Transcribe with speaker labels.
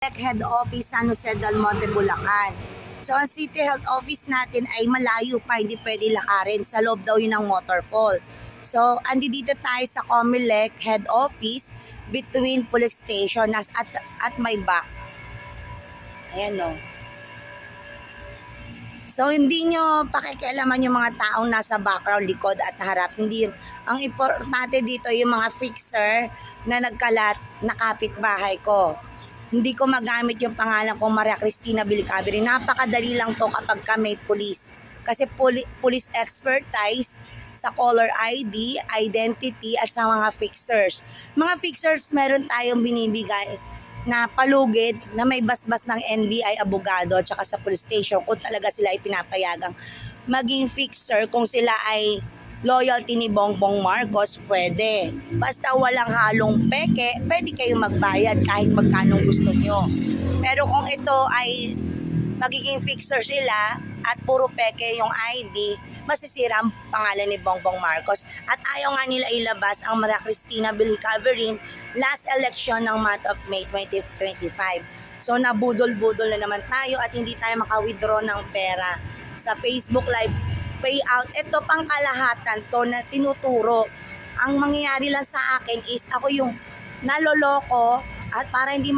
Speaker 1: Head Office San Jose del Monte, Bulacan. So ang City Health Office natin ay malayo pa, hindi pwede lakarin. Sa loob daw yun ng Motorfall. So andito tayo sa Comelec Head Office between Police Station at my back. Ayan o. So hindi nyo pakikialaman yung mga taong nasa background, likod at harap. Hindi yun. Ang importante dito yung mga fixer na nagkalat na kapitbahay ko. Hindi ko magamit yung pangalan kong Maria Cristina Bilicabiri. Napakadali lang to kapag may police. Kasi police expertise sa caller ID, identity at sa mga fixers. Mga fixers meron tayong binibigay na palugid na may basbas ng NBI abogado at saka sa police station kung talaga sila ay pinapayagang maging fixer. Kung sila ay loyalty ni Bongbong Marcos, pwede. Basta walang halong peke, pwede kayong magbayad kahit magkano gusto nyo. Pero kung ito ay magiging fixer sila at puro peke yung ID, masisira ang pangalan ni Bongbong Marcos. At ayaw nga nila ilabas ang Maria Cristina Bilicabiri last election ng month of May 2025. So nabudol-budol na naman tayo at hindi tayo maka-withdraw ng pera sa Facebook Live payout. Ito pang kalahatan to na tinuturo. Ang mangyayari lang sa akin is ako yung naloloko at para hindi